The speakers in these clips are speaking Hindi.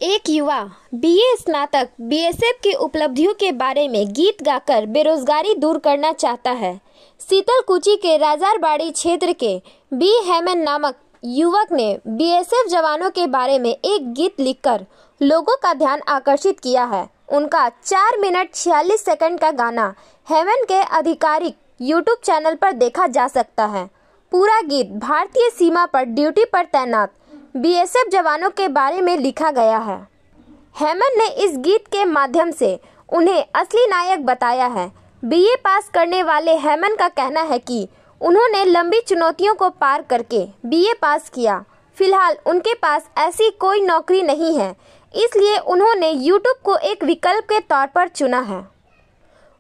एक युवा बीए स्नातक बीएसएफ की उपलब्धियों के बारे में गीत गाकर बेरोजगारी दूर करना चाहता है। शीतलकुची के राजारबाड़ी क्षेत्र के बी हेमन नामक युवक ने बीएसएफ जवानों के बारे में एक गीत लिखकर लोगों का ध्यान आकर्षित किया है। उनका 4 मिनट 46 सेकंड का गाना हेमन के आधिकारिक यूट्यूब चैनल पर देखा जा सकता है। पूरा गीत भारतीय सीमा पर ड्यूटी पर तैनात बीएसएफ जवानों के बारे में लिखा गया है। हेमन ने इस गीत के माध्यम से उन्हें असली नायक बताया है। बीए पास करने वाले हेमन का कहना है कि उन्होंने लंबी चुनौतियों को पार करके बीए पास किया। फिलहाल उनके पास ऐसी कोई नौकरी नहीं है, इसलिए उन्होंने यूट्यूब को एक विकल्प के तौर पर चुना है।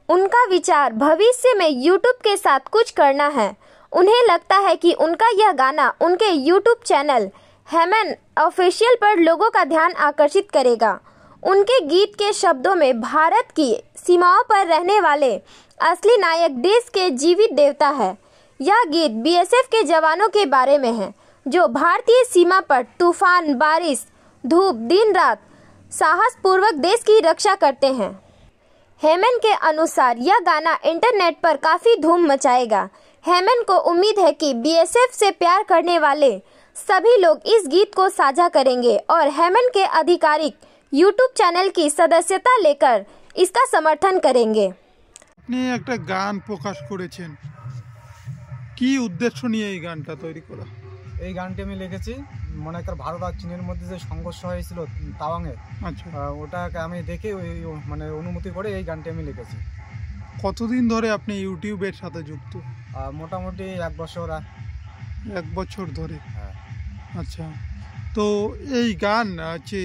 उनका विचार भविष्य में यूट्यूब के साथ कुछ करना है। उन्हें लगता है कि उनका यह गाना उनके यूट्यूब चैनल हेमन ऑफिशियल पर लोगों का ध्यान आकर्षित करेगा। उनके गीत के शब्दों में भारत की सीमाओं पर रहने वाले असली नायक देश के जीवित देवता है। यह गीत बीएसएफ के जवानों के बारे में है जो भारतीय सीमा पर तूफान, बारिश, धूप, दिन रात साहसपूर्वक देश की रक्षा करते हैं। हेमन के अनुसार यह गाना इंटरनेट पर काफी धूम मचाएगा। हेमन को उम्मीद है कि बीएसएफ से प्यार करने वाले सभी लोग इस गीत को साझा करेंगे और हेमन के आधिकारिक यूट्यूब चैनल की सदस्यता लेकर इसका समर्थन करेंगे। আপনি একটা গান প্রকাশ করেছেন, কি উদ্দেশ্য নিয়ে এই গানটা তৈরি করা? এই গানটি আমি লিখেছি মনে কর ভারত আর চীনের মধ্যে যে সংঘর্ষ হয়েছিল তাওয়াংয়ে, আচ্ছা ওটাকে আমি দেখে ওই মানে অনুমতি করে এই গানটি আমি লিখেছি। কতদিন ধরে আপনি ইউটিউবের সাথে যুক্ত? মোটামুটি 1 বছর। 1 বছর ধরে? আচ্ছা, তো এই গান আছে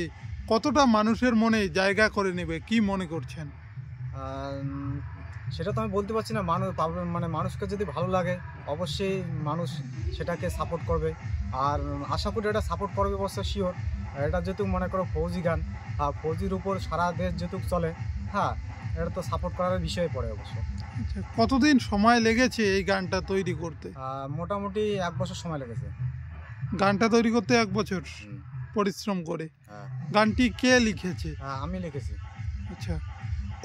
কতটা মানুষের মনে জায়গা করে নেবে কি মনে করছেন? সেটা তো আমি বলতে পারছি না। মানে মানুষকে যদি ভালো লাগে অবশ্যই মানুষ সেটাকে সাপোর্ট করবে, আর আশা করি এটা সাপোর্ট করবে অবশ্য শিওর। এটা যেহেতু মনে করো ফৌজি গান, আর ফৌজির উপর সারা দেশ যেহেতু চলে, হ্যাঁ এটা তো সাপোর্ট করার বিষয়ে পড়ে অবশ্য। আচ্ছা, কতদিন সময় লেগেছে এই গানটা তৈরি করতে? মোটামুটি 1 বছর সময় লেগেছে। গানটা তৈরি করতে 1 বছর পরিশ্রম করে? গানটি কে লিখেছে? আমি লিখেছি। আচ্ছা,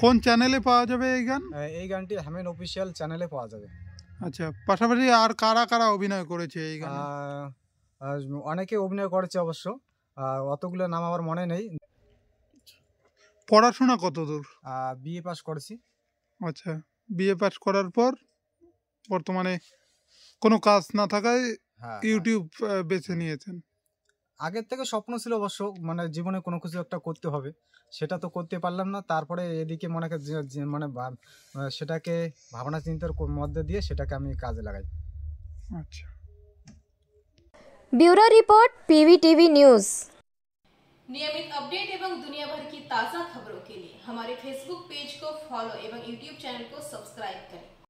কোন চ্যানেলে পাওয়া যাবে এই গান? এই গানটি হেমেন অফিসিয়াল চ্যানেলে পাওয়া যাবে। আচ্ছা, পাশাপাশি আর কারা কারা অভিনয় করেছে এই গানে? অনেকে অভিনয় করেছে অবশ্য, অতগুলো নাম আমার মনে নেই। পড়াশোনা কত দূর? বিএ পাস করেছি। আচ্ছা, বিএ পাস করার পর বর্তমানে কোনো কাজ না থাকায় ইউটিউব বেছে নিয়েছেন? আগের থেকে স্বপ্ন ছিল অবশ্য, মানে জীবনে কোনো কিছু একটা করতে হবে, সেটা তো করতে পারলাম না। তারপরে এদিকে মনে মানে সেটাকে ভাবনা চিন্তার মধ্যে দিয়ে সেটাকে আমি কাজে লাগাই। আচ্ছা। Bureau report PVTV news. नियमित अपडेट एवं दुनिया भर की ताज़ा खबरों के लिए हमारे फेसबुक पेज को फॉलो एवं यूट्यूब चैनल को सब्सक्राइब करें।